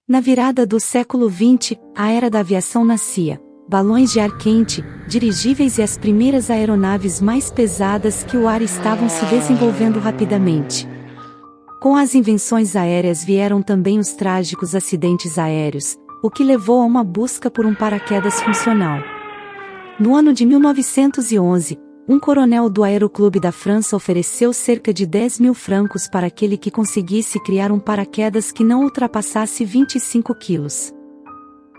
Na virada do século XX, a era da aviação nascia. Balões de ar quente, dirigíveis e as primeiras aeronaves mais pesadas que o ar estavam se desenvolvendo rapidamente. Com as invenções aéreas vieram também os trágicos acidentes aéreos, o que levou a uma busca por um paraquedas funcional. No ano de 1911, um coronel do Aeroclube da França ofereceu cerca de 10 mil francos para aquele que conseguisse criar um paraquedas que não ultrapassasse 25 quilos.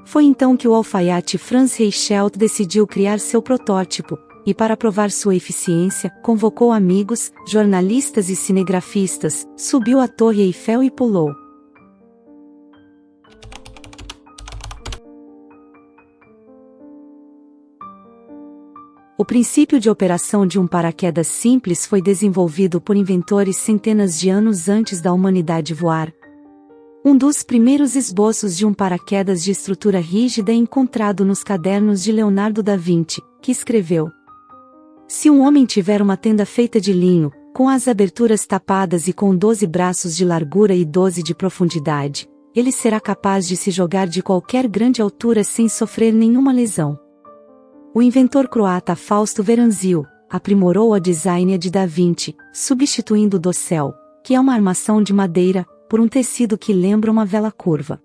Foi então que o alfaiate Franz Reichelt decidiu criar seu protótipo, e para provar sua eficiência, convocou amigos, jornalistas e cinegrafistas, subiu a Torre Eiffel e pulou. O princípio de operação de um paraquedas simples foi desenvolvido por inventores centenas de anos antes da humanidade voar. Um dos primeiros esboços de um paraquedas de estrutura rígida é encontrado nos cadernos de Leonardo da Vinci, que escreveu: "Se um homem tiver uma tenda feita de linho, com as aberturas tapadas e com 12 braços de largura e 12 de profundidade, ele será capaz de se jogar de qualquer grande altura sem sofrer nenhuma lesão." O inventor croata Fausto Veranzil aprimorou o design de Da Vinci, substituindo o dossel, que é uma armação de madeira, por um tecido que lembra uma vela curva.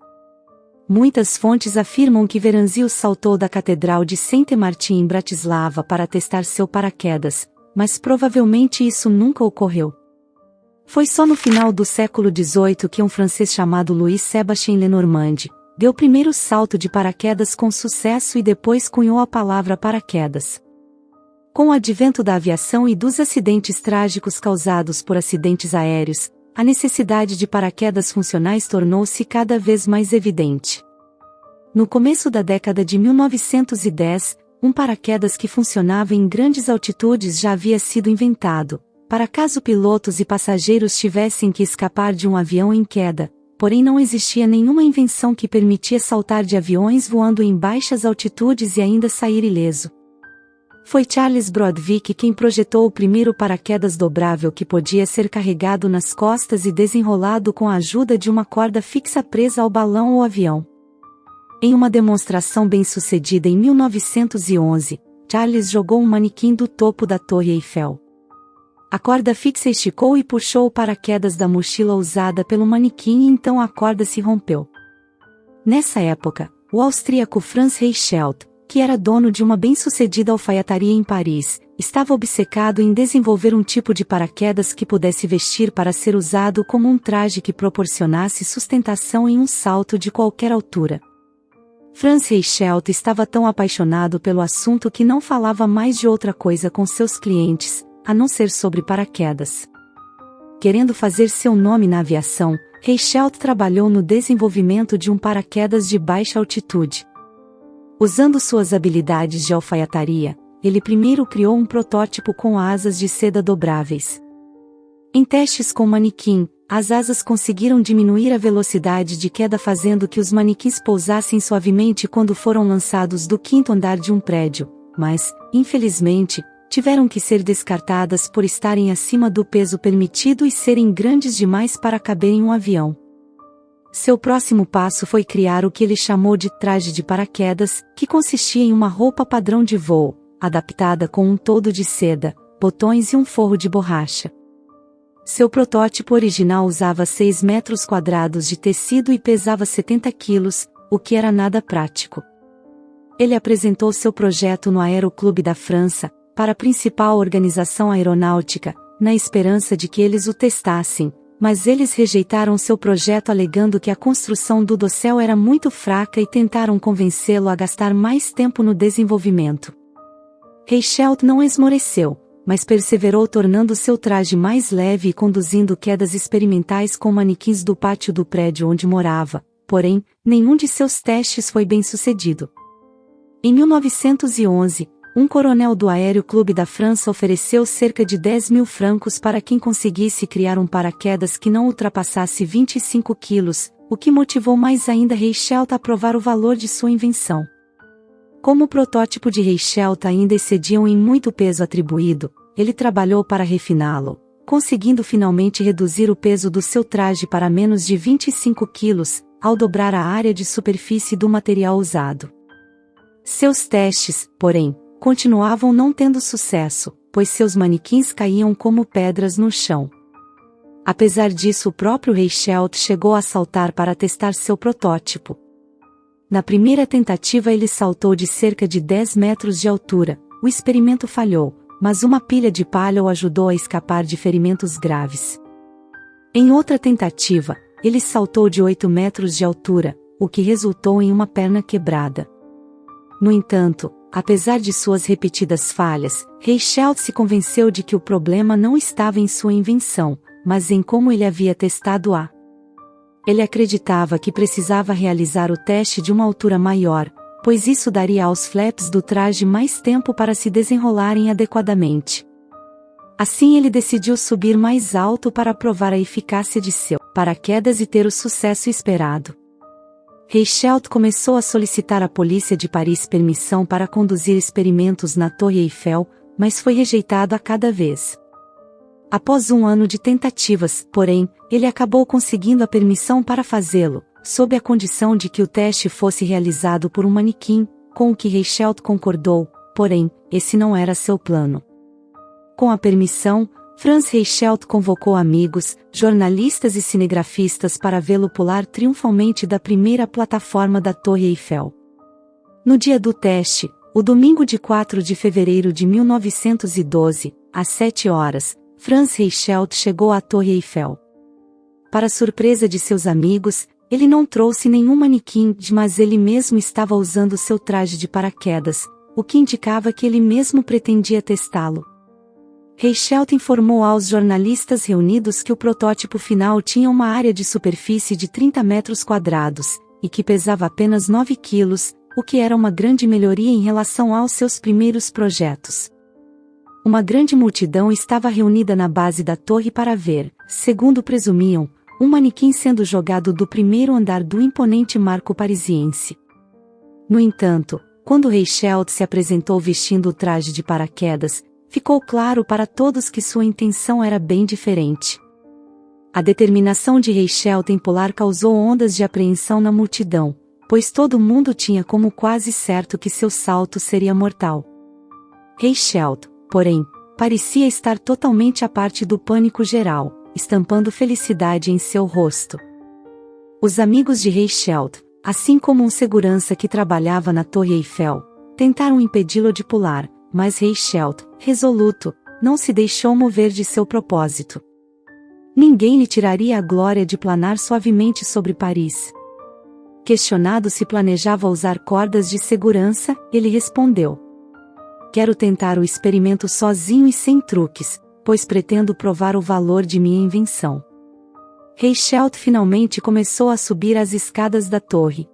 Muitas fontes afirmam que Veranzil saltou da Catedral de Saint-Martin em Bratislava para testar seu paraquedas, mas provavelmente isso nunca ocorreu. Foi só no final do século XVIII que um francês chamado Louis-Sébastien Lenormand deu o primeiro salto de paraquedas com sucesso e depois cunhou a palavra paraquedas. Com o advento da aviação e dos acidentes trágicos causados por acidentes aéreos, a necessidade de paraquedas funcionais tornou-se cada vez mais evidente. No começo da década de 1910, um paraquedas que funcionava em grandes altitudes já havia sido inventado, para caso pilotos e passageiros tivessem que escapar de um avião em queda. Porém não existia nenhuma invenção que permitia saltar de aviões voando em baixas altitudes e ainda sair ileso. Foi Charles Broderick quem projetou o primeiro paraquedas dobrável que podia ser carregado nas costas e desenrolado com a ajuda de uma corda fixa presa ao balão ou avião. Em uma demonstração bem-sucedida em 1911, Charles jogou um manequim do topo da Torre Eiffel. A corda fixa esticou e puxou o paraquedas da mochila usada pelo manequim e então a corda se rompeu. Nessa época, o austríaco Franz Reichelt, que era dono de uma bem-sucedida alfaiataria em Paris, estava obcecado em desenvolver um tipo de paraquedas que pudesse vestir para ser usado como um traje que proporcionasse sustentação em um salto de qualquer altura. Franz Reichelt estava tão apaixonado pelo assunto que não falava mais de outra coisa com seus clientes, a não ser sobre paraquedas. Querendo fazer seu nome na aviação, Reichelt trabalhou no desenvolvimento de um paraquedas de baixa altitude. Usando suas habilidades de alfaiataria, ele primeiro criou um protótipo com asas de seda dobráveis. Em testes com manequim, as asas conseguiram diminuir a velocidade de queda fazendo que os manequins pousassem suavemente quando foram lançados do quinto andar de um prédio, mas, infelizmente, tiveram que ser descartadas por estarem acima do peso permitido e serem grandes demais para caber em um avião. Seu próximo passo foi criar o que ele chamou de traje de paraquedas, que consistia em uma roupa padrão de voo, adaptada com um toldo de seda, botões e um forro de borracha. Seu protótipo original usava 6 metros quadrados de tecido e pesava 70 quilos, o que era nada prático. Ele apresentou seu projeto no Aeroclube da França, para a principal organização aeronáutica, na esperança de que eles o testassem, mas eles rejeitaram seu projeto alegando que a construção do dossel era muito fraca e tentaram convencê-lo a gastar mais tempo no desenvolvimento. Reichelt não esmoreceu, mas perseverou tornando seu traje mais leve e conduzindo quedas experimentais com manequins do pátio do prédio onde morava, porém, nenhum de seus testes foi bem-sucedido. Em 1911, um coronel do Aeroclube da França ofereceu cerca de 10 mil francos para quem conseguisse criar um paraquedas que não ultrapassasse 25 quilos, o que motivou mais ainda Reichelt a provar o valor de sua invenção. Como o protótipo de Reichelt ainda excediam em muito peso atribuído, ele trabalhou para refiná-lo, conseguindo finalmente reduzir o peso do seu traje para menos de 25 quilos, ao dobrar a área de superfície do material usado. Seus testes, porém, continuavam não tendo sucesso, pois seus manequins caíam como pedras no chão. Apesar disso, o próprio Reichelt chegou a saltar para testar seu protótipo. Na primeira tentativa ele saltou de cerca de 10 metros de altura. O experimento falhou, mas uma pilha de palha o ajudou a escapar de ferimentos graves. Em outra tentativa, ele saltou de 8 metros de altura, o que resultou em uma perna quebrada. No entanto, apesar de suas repetidas falhas, Reichelt se convenceu de que o problema não estava em sua invenção, mas em como ele havia testado-a. Ele acreditava que precisava realizar o teste de uma altura maior, pois isso daria aos flaps do traje mais tempo para se desenrolarem adequadamente. Assim ele decidiu subir mais alto para provar a eficácia de seu paraquedas e ter o sucesso esperado. Reichelt começou a solicitar à polícia de Paris permissão para conduzir experimentos na Torre Eiffel, mas foi rejeitado a cada vez. Após um ano de tentativas, porém, ele acabou conseguindo a permissão para fazê-lo, sob a condição de que o teste fosse realizado por um manequim, com o que Reichelt concordou, porém, esse não era seu plano. Com a permissão, Franz Reichelt convocou amigos, jornalistas e cinegrafistas para vê-lo pular triunfalmente da primeira plataforma da Torre Eiffel. No dia do teste, o domingo de 4 de fevereiro de 1912, às 7 horas, Franz Reichelt chegou à Torre Eiffel. Para surpresa de seus amigos, ele não trouxe nenhum manequim, mas ele mesmo estava usando seu traje de paraquedas, o que indicava que ele mesmo pretendia testá-lo. Reichelt informou aos jornalistas reunidos que o protótipo final tinha uma área de superfície de 30 metros quadrados, e que pesava apenas 9 quilos, o que era uma grande melhoria em relação aos seus primeiros projetos. Uma grande multidão estava reunida na base da torre para ver, segundo presumiam, um manequim sendo jogado do primeiro andar do imponente marco parisiense. No entanto, quando Reichelt se apresentou vestindo o traje de paraquedas, ficou claro para todos que sua intenção era bem diferente. A determinação de Reichelt em pular causou ondas de apreensão na multidão, pois todo mundo tinha como quase certo que seu salto seria mortal. Reichelt, porém, parecia estar totalmente à parte do pânico geral, estampando felicidade em seu rosto. Os amigos de Reichelt, assim como um segurança que trabalhava na Torre Eiffel, tentaram impedi-lo de pular, mas Reichelt, resoluto, não se deixou mover de seu propósito. Ninguém lhe tiraria a glória de planar suavemente sobre Paris. Questionado se planejava usar cordas de segurança, ele respondeu: "Quero tentar o experimento sozinho e sem truques, pois pretendo provar o valor de minha invenção." Reichelt finalmente começou a subir as escadas da torre.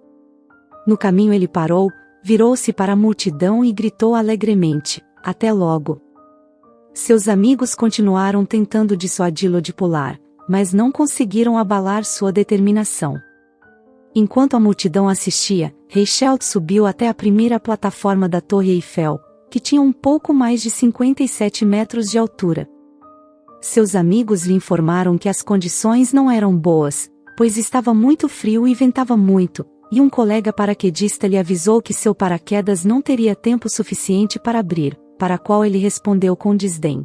No caminho ele parou, virou-se para a multidão e gritou alegremente: "Até logo!" Seus amigos continuaram tentando dissuadi-lo de pular, mas não conseguiram abalar sua determinação. Enquanto a multidão assistia, Reichelt subiu até a primeira plataforma da Torre Eiffel, que tinha um pouco mais de 57 metros de altura. Seus amigos lhe informaram que as condições não eram boas, pois estava muito frio e ventava muito, e um colega paraquedista lhe avisou que seu paraquedas não teria tempo suficiente para abrir, para qual ele respondeu com desdém: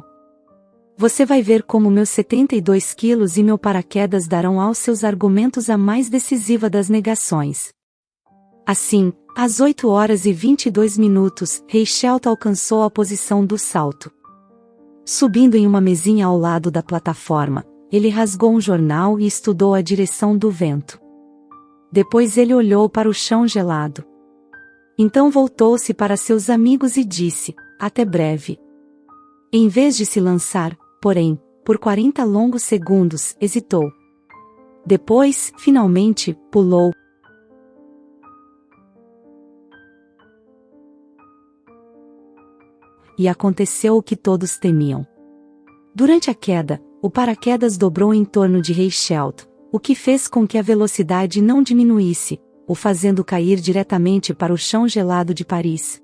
"Você vai ver como meus 72 quilos e meu paraquedas darão aos seus argumentos a mais decisiva das negações." Assim, às 8 horas e 22 minutos, Reichelt alcançou a posição do salto. Subindo em uma mesinha ao lado da plataforma, ele rasgou um jornal e estudou a direção do vento. Depois ele olhou para o chão gelado. Então voltou-se para seus amigos e disse: "Até breve." Em vez de se lançar, porém, por 40 longos segundos, hesitou. Depois, finalmente, pulou. E aconteceu o que todos temiam. Durante a queda, o paraquedas dobrou em torno de Reichelt, o que fez com que a velocidade não diminuísse, o fazendo cair diretamente para o chão gelado de Paris.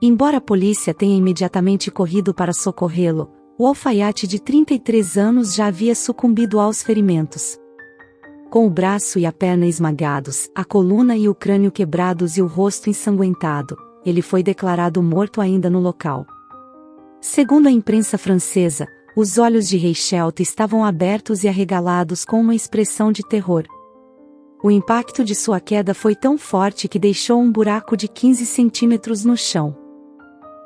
Embora a polícia tenha imediatamente corrido para socorrê-lo, o alfaiate de 33 anos já havia sucumbido aos ferimentos. Com o braço e a perna esmagados, a coluna e o crânio quebrados e o rosto ensanguentado, ele foi declarado morto ainda no local. Segundo a imprensa francesa, os olhos de Reichelt estavam abertos e arregalados com uma expressão de terror. O impacto de sua queda foi tão forte que deixou um buraco de 15 centímetros no chão.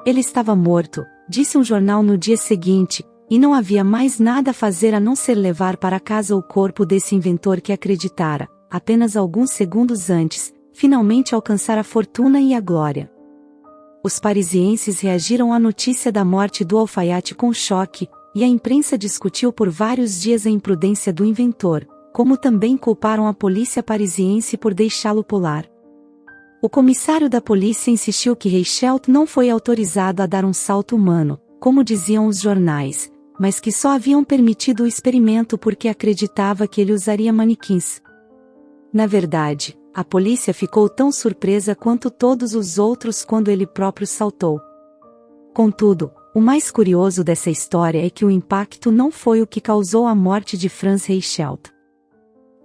Ele estava morto, disse um jornal no dia seguinte, e não havia mais nada a fazer a não ser levar para casa o corpo desse inventor que acreditara, apenas alguns segundos antes, finalmente alcançar a fortuna e a glória. Os parisienses reagiram à notícia da morte do alfaiate com choque, e a imprensa discutiu por vários dias a imprudência do inventor, como também culparam a polícia parisiense por deixá-lo pular. O comissário da polícia insistiu que Reichelt não foi autorizado a dar um salto humano, como diziam os jornais, mas que só haviam permitido o experimento porque acreditava que ele usaria manequins. Na verdade, a polícia ficou tão surpresa quanto todos os outros quando ele próprio saltou. Contudo, o mais curioso dessa história é que o impacto não foi o que causou a morte de Franz Reichelt.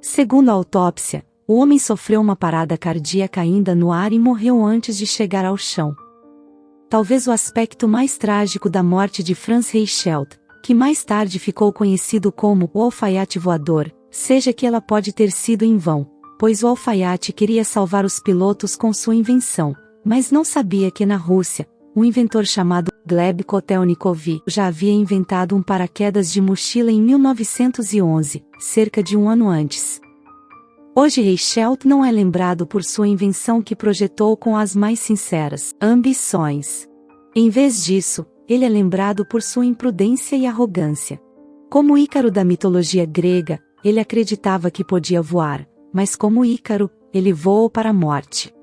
Segundo a autópsia, o homem sofreu uma parada cardíaca ainda no ar e morreu antes de chegar ao chão. Talvez o aspecto mais trágico da morte de Franz Reichelt, que mais tarde ficou conhecido como o alfaiate voador, seja que ela pode ter sido em vão, pois o alfaiate queria salvar os pilotos com sua invenção, mas não sabia que na Rússia, um inventor chamado Gleb Kotelnikov já havia inventado um paraquedas de mochila em 1911, cerca de um ano antes. Hoje Reichelt não é lembrado por sua invenção que projetou com as mais sinceras ambições. Em vez disso, ele é lembrado por sua imprudência e arrogância. Como Ícaro da mitologia grega, ele acreditava que podia voar, mas como Ícaro, ele voou para a morte.